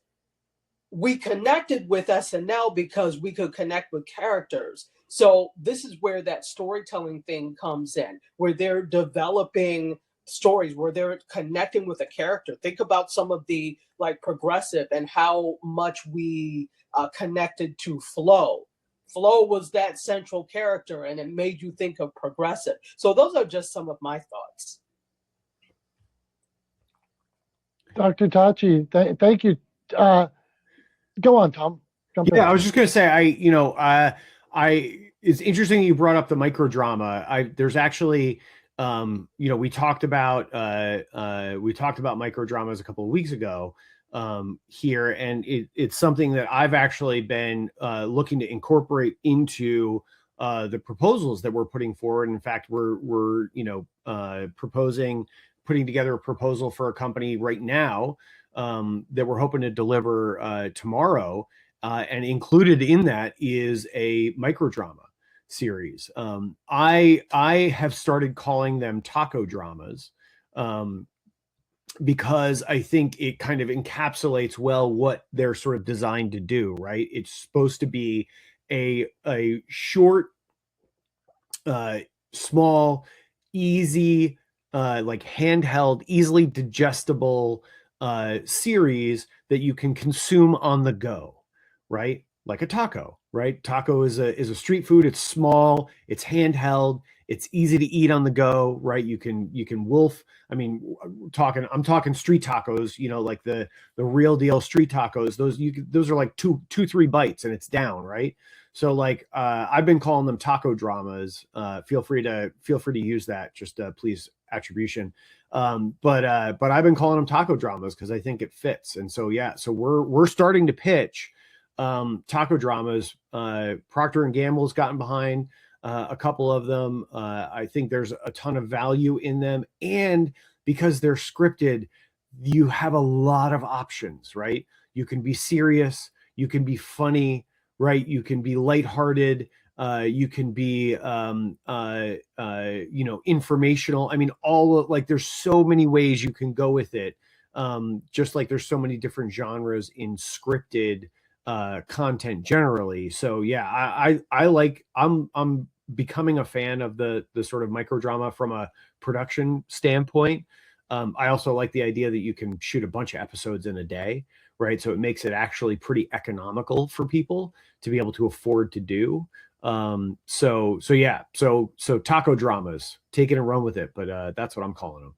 we connected with SNL because we could connect with characters. So this is where that storytelling thing comes in, where they're developing stories, where they're connecting with a character. Think about some of the like Progressive and how much we connected to Flo. Flo was that central character, and it made you think of Progressive. So those are just some of my thoughts.
Dr. Tachi, thank you. Go on, Tom. Jump in.
Yeah, I was just going to say, it's interesting you brought up the microdrama. There's actually, we talked about microdramas a couple of weeks ago here, and it's something that I've actually been looking to incorporate into the proposals that we're putting forward. In fact, we're putting together a proposal for a company right now that we're hoping to deliver tomorrow, and included in that is a microdrama series. I have started calling them taco dramas because I think it kind of encapsulates well what they're sort of designed to do, right? It's supposed to be a short, small, easy, like handheld, easily digestible series that you can consume on the go, right? Like a taco, right? Taco is a street food. It's small, it's handheld, it's easy to eat on the go, right? You can wolf. I mean, I'm talking street tacos, like the real deal street tacos. Those are like two, 3 bites and it's down, right? So like I've been calling them taco dramas. Feel free to use that. Just please attribution. But I've been calling them taco dramas because I think it fits. And so so we're starting to pitch taco dramas. Procter and Gamble's gotten behind a couple of them. I think there's a ton of value in them, and because they're scripted, you have a lot of options, right? You can be serious, you can be funny, right? You can be lighthearted. You can be, informational. I mean, there's so many ways you can go with it. Just like there's so many different genres in scripted content generally. So yeah, I'm becoming a fan of the sort of microdrama from a production standpoint. I also like the idea that you can shoot a bunch of episodes in a day, right? So it makes it actually pretty economical for people to be able to afford to do. So taco dramas, take it and run with it. But that's what I'm calling them.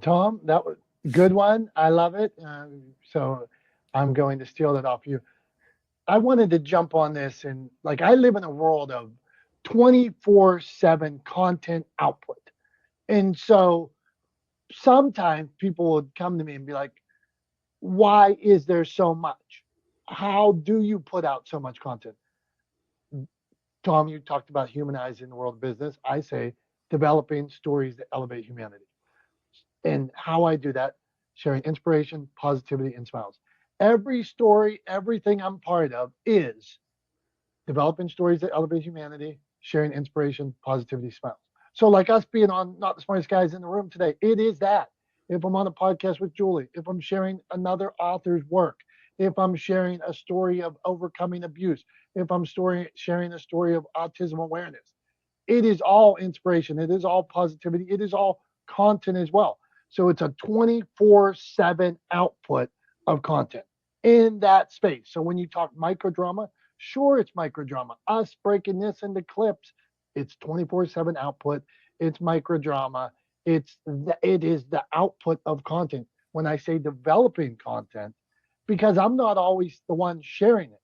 Tom, that was a good one. I love it. So I'm going to steal that off you. I wanted to jump on this, and like I live in a world of 24/7 content output. And so sometimes people would come to me and be like, why is there so much? How do you put out so much content? Tom, you talked about humanizing the world of business. I say developing stories that elevate humanity. And how I do that, sharing inspiration, positivity, and smiles. Every story, everything I'm part of is developing stories that elevate humanity, sharing inspiration, positivity, smiles. So like us being on Not the Smartest Guys in the Room today, it is that. If I'm on a podcast with Julie, if I'm sharing another author's work, if I'm sharing a story of overcoming abuse, if I'm sharing a story of autism awareness, it is all inspiration. It is all positivity. It is all content as well. So it's a 24/7 output of content in that space. So when you talk microdrama, sure, it's microdrama. Us breaking this into clips, it's 24/7 output. It's microdrama. It is the output of content. When I say developing content, because I'm not always the one sharing it.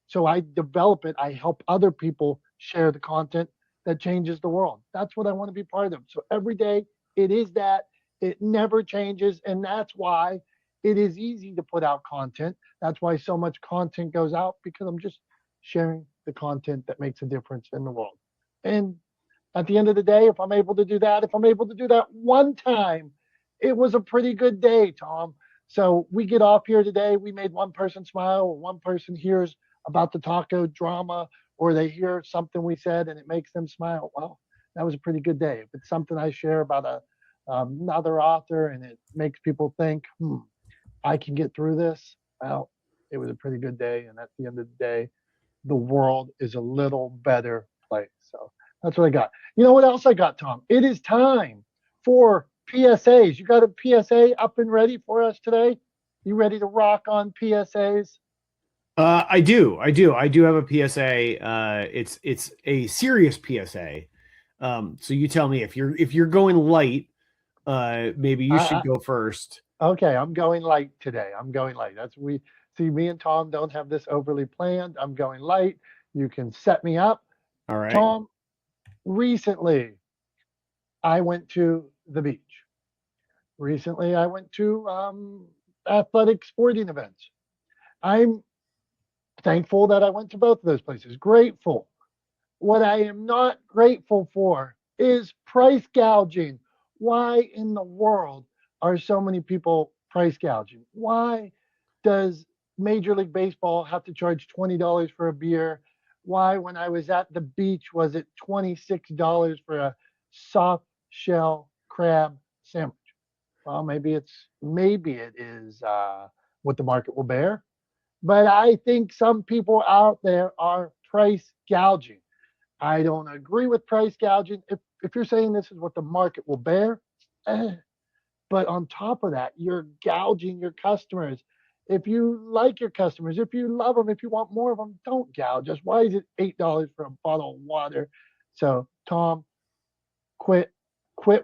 So I develop it. I help other people share the content. that changes the world. That's what I want to be part of. So every day it is that. It never changes. And that's why it is easy to put out content. That's why so much content goes out, because I'm just sharing the content that makes a difference in the world. And at the end of the day, if I'm able to do that, if I'm able to do that one time, it was a pretty good day, Tom. So we get off here today, we made one person smile, or one person hears about the taco drama, or they hear something we said and it makes them smile. Well, that was a pretty good day. If it's something I share about another author and it makes people think, I can get through this, well, it was a pretty good day. And at the end of the day, the world is a little better place. So that's what I got. You know what else I got, Tom? It is time for PSAs. You got a PSA up and ready for us today? You ready to rock on PSAs?
I do have a PSA. It's a serious PSA. So you tell me if you're going light, maybe you should go first.
Okay, I'm going light today. I'm going light. That's we see. Me and Tom don't have this overly planned. I'm going light. You can set me up.
All right.
Tom, recently I went to the beach. Recently I went to athletic sporting events. I'm thankful that I went to both of those places. Grateful. What I am not grateful for is price gouging. Why in the world are so many people price gouging? Why does Major League Baseball have to charge $20 for a beer? Why, when I was at the beach, was it $26 for a soft shell crab sandwich? Well, maybe it is what the market will bear. But I think some people out there are price gouging. I don't agree with price gouging. If you're saying this is what the market will bear, but on top of that, you're gouging your customers. If you like your customers, if you love them, if you want more of them, don't gouge us. Why is it $8 for a bottle of water? So, Tom, quit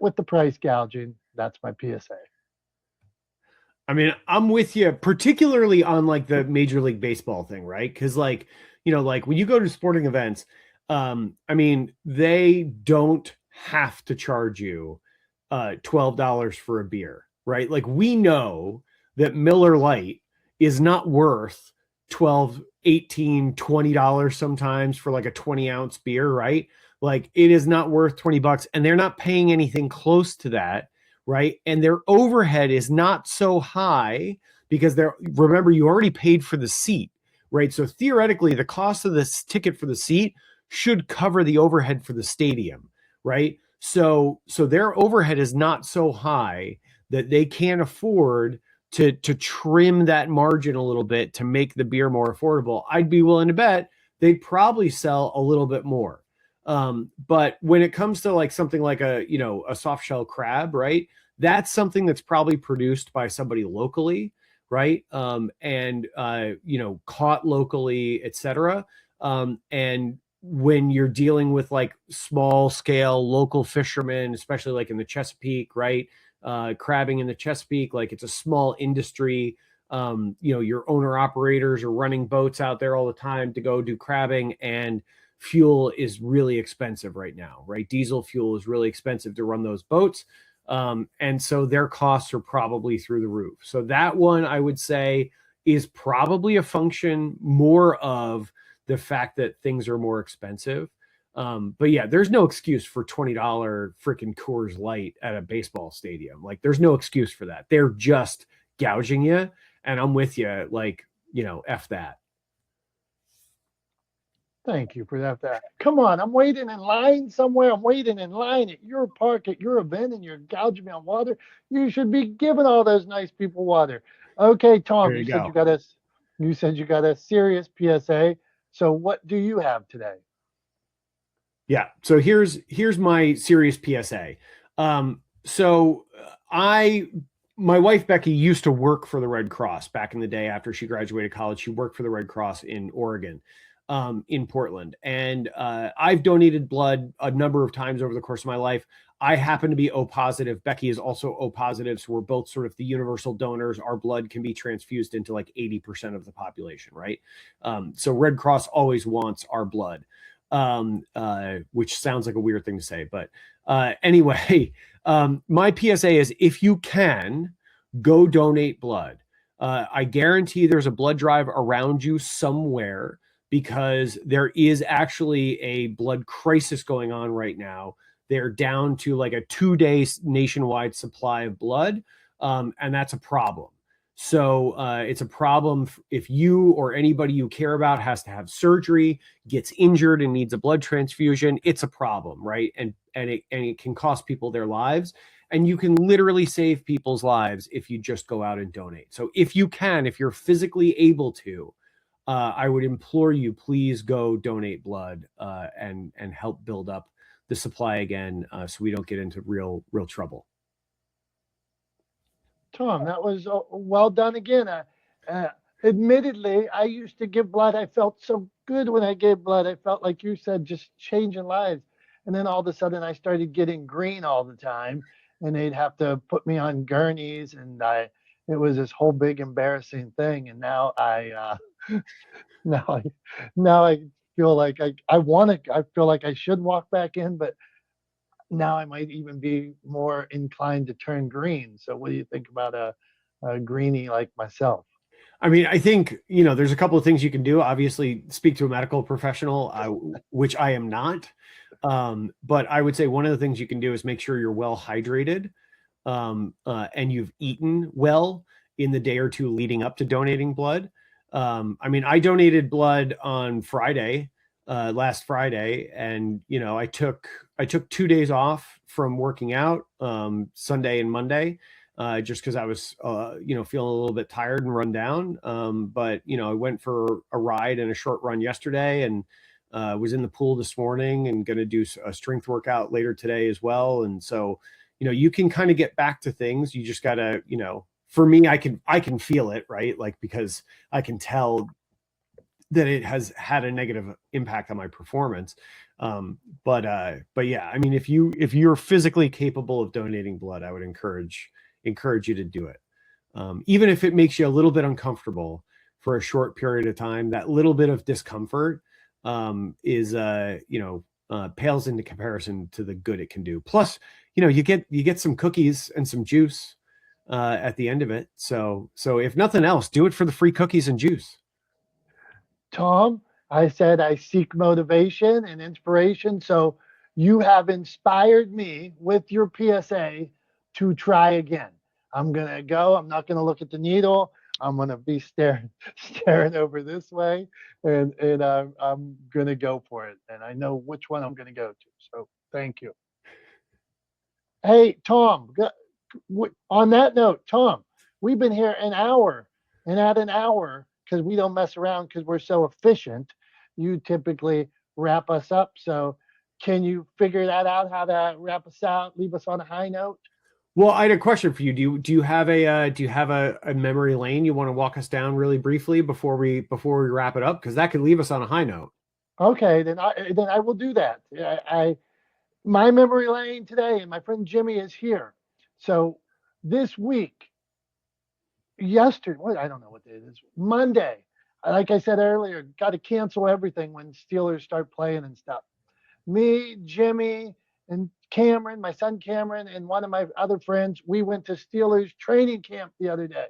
with the price gouging. That's my PSA.
I mean, I'm with you, particularly on like the Major League Baseball thing, right? Because like, like when you go to sporting events, I mean, they don't have to charge you $12 for a beer, right? Like we know that Miller Lite is not worth $12, $18, $20 sometimes for like a 20-ounce beer, right? Like it is not worth $20, and they're not paying anything close to that, right? And their overhead is not so high because remember, you already paid for the seat, right? So theoretically, the cost of this ticket for the seat should cover the overhead for the stadium, right? So their overhead is not so high that they can't afford to trim that margin a little bit to make the beer more affordable. I'd be willing to bet they'd probably sell a little bit more. But when it comes to like something like a soft shell crab, right? That's something that's probably produced by somebody locally, right? And caught locally, etc. And when you're dealing with like small scale local fishermen, especially like in the Chesapeake, right? Crabbing in the Chesapeake, like it's a small industry. Your owner operators are running boats out there all the time to go do crabbing, and fuel is really expensive right now, right? Diesel fuel is really expensive to run those boats. And so their costs are probably through the roof. So that one, I would say, is probably a function more of the fact that things are more expensive. But yeah, there's no excuse for $20 freaking Coors Light at a baseball stadium. Like there's no excuse for that. They're just gouging you. And I'm with you, like, F that.
Thank you for that. Come on, I'm waiting in line somewhere. I'm waiting in line at your park, at your event, and you're gouging me on water. You should be giving all those nice people water. Okay, Tom, you said you got a serious PSA. So what do you have today?
Yeah. So here's my serious PSA. My wife, Becky, used to work for the Red Cross back in the day. After she graduated college, she worked for the Red Cross in Oregon, in Portland. And I've donated blood a number of times over the course of my life. I happen to be O positive. Becky is also O positive. So we're both sort of the universal donors. Our blood can be transfused into like 80% of the population, right? So Red Cross always wants our blood. which sounds like a weird thing to say, but anyway, my PSA is, if you can, go donate blood. I guarantee there's a blood drive around you somewhere, because there is actually a blood crisis going on right now. They're down to like a 2-day nationwide supply of blood, and that's a problem. So it's a problem if you or anybody you care about has to have surgery, gets injured and needs a blood transfusion. It's a problem, right? And it can cost people their lives. And you can literally save people's lives if you just go out and donate. So if you can, if you're physically able to, I would implore you, please go donate blood and help build up the supply again, so we don't get into real trouble.
Tom, that was well done again. Admittedly, I used to give blood. I felt so good when I gave blood. I felt like you said, just changing lives. And then all of a sudden I started getting green all the time, and they'd have to put me on gurneys, and it was this whole big embarrassing thing. And now now I feel like I feel like I should walk back in, but now I might even be more inclined to turn green. So what do you think about a greenie like myself?
I mean, I think, there's a couple of things you can do. Obviously, speak to a medical professional, which I am not. But I would say one of the things you can do is make sure you're well hydrated, and you've eaten well in the day or two leading up to donating blood. I mean, I donated blood on Friday, last Friday, and I took 2 days off from working out, Sunday and Monday, just because I was feeling a little bit tired and run down. But I went for a ride and a short run yesterday, and was in the pool this morning, and going to do a strength workout later today as well. And so you can kind of get back to things. You just gotta, for me, I can feel it, right? Like, because I can tell that it has had a negative impact on my performance. But yeah, I mean, if you're physically capable of donating blood, I would encourage you to do it. Even if it makes you a little bit uncomfortable for a short period of time, that little bit of discomfort is pales into comparison to the good it can do. Plus, you get some cookies and some juice at the end of it. So if nothing else, do it for the free cookies and juice.
Tom, I said I seek motivation and inspiration. So you have inspired me with your PSA to try again. I'm going to go. I'm not going to look at the needle. I'm going to be staring over this way, and I'm going to go for it. And I know which one I'm going to go to. So thank you. Hey, Tom, on that note, Tom, we've been here an hour, and at an hour, because we don't mess around because we're so efficient, you typically wrap us up. So can you figure that out, how to wrap us out, leave us on a high note?
Well, I had a question for you. Do you have a memory lane you want to walk us down really briefly before we wrap it up? Because that could leave us on a high note.
Okay, then I will do that. My memory lane today, and my friend Jimmy is here. So this week, I don't know what day it is. Monday, like I said earlier, got to cancel everything when Steelers start playing and stuff. Me, Jimmy, and Cameron, my son Cameron, and one of my other friends, we went to Steelers training camp the other day.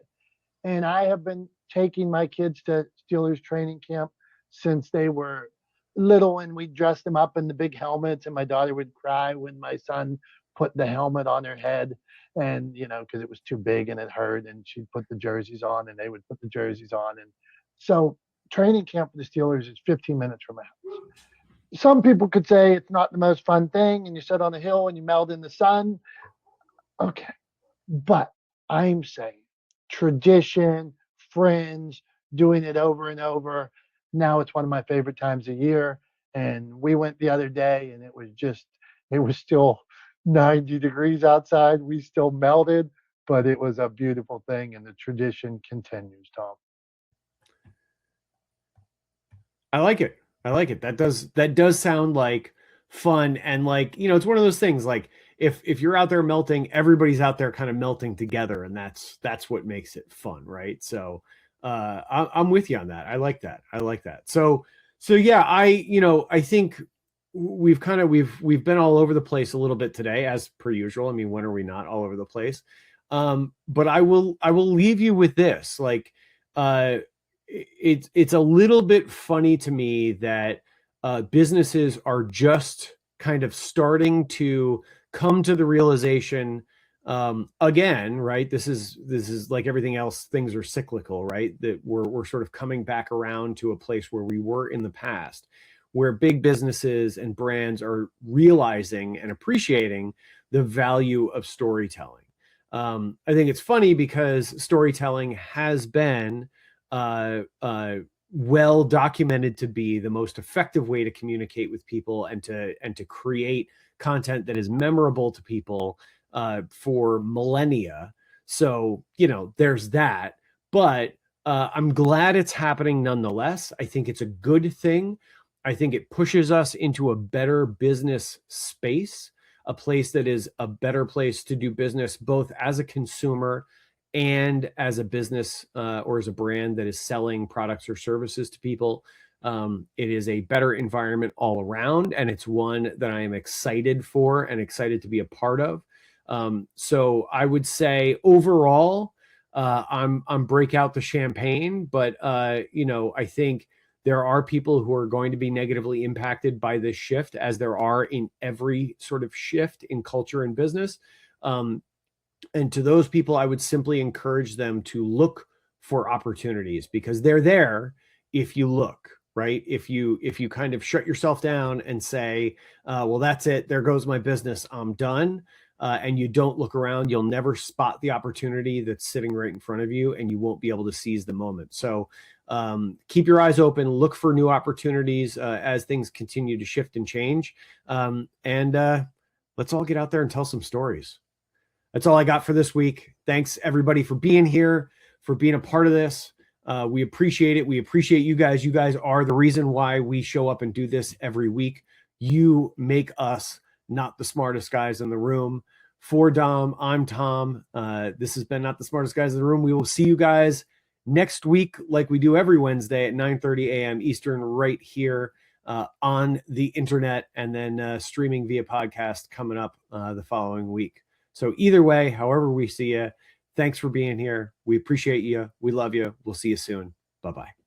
And I have been taking my kids to Steelers training camp since they were little, and we dressed them up in the big helmets, and my daughter would cry when my son put the helmet on her head, and because it was too big and it hurt, and she'd put the jerseys on and they would put the jerseys on. And so training camp for the Steelers is 15 minutes from my house. Some people could say it's not the most fun thing, and you sit on a hill and you melt in the sun. Okay, but I'm saying tradition, friends, doing it over and over. Now it's one of my favorite times of year. And we went the other day, and it was still 90 degrees outside. We still melted, but it was a beautiful thing, and the tradition continues, Tom.
I like it. That does sound like fun. And like, it's one of those things, like if you're out there melting, everybody's out there kind of melting together, and that's what makes it fun, right? So I'm with you on that. I like that. So yeah, I think we've been all over the place a little bit today, as per usual. I mean, when are we not all over the place? But I will leave you with this. Like, it's a little bit funny to me that businesses are just kind of starting to come to the realization, again, right? This is like everything else, things are cyclical, right? That we're sort of coming back around to a place where we were in the past, where big businesses and brands are realizing and appreciating the value of storytelling. I think it's funny because storytelling has been well documented to be the most effective way to communicate with people and to create content that is memorable to people for millennia. So, there's that. But I'm glad it's happening nonetheless. I think it's a good thing. I think it pushes us into a better business space, a place that is a better place to do business, both as a consumer and as a business or as a brand that is selling products or services to people. It is a better environment all around, and it's one that I am excited for and excited to be a part of. So I would say overall, I'm break out the champagne, but I think there are people who are going to be negatively impacted by this shift, as there are in every sort of shift in culture and business. And to those people, I would simply encourage them to look for opportunities, because they're there if you look, right? If you kind of shut yourself down and say, well, that's it, there goes my business, I'm done. And you don't look around, you'll never spot the opportunity that's sitting right in front of you, and you won't be able to seize the moment. So keep your eyes open, look for new opportunities as things continue to shift and change. And let's all get out there and tell some stories. That's all I got for this week. Thanks everybody for being here, for being a part of this. We appreciate it. We appreciate you guys. You guys are the reason why we show up and do this every week. You make us not the smartest guys in the room. For Dom, I'm Tom. This has been Not the Smartest Guys in the Room. We will see you guys next week, like we do every Wednesday at 9:30 a.m. Eastern, right here on the internet, and then streaming via podcast coming up the following week. So either way, however we see you, thanks for being here. We appreciate you. We love you. We'll see you soon. Bye-bye.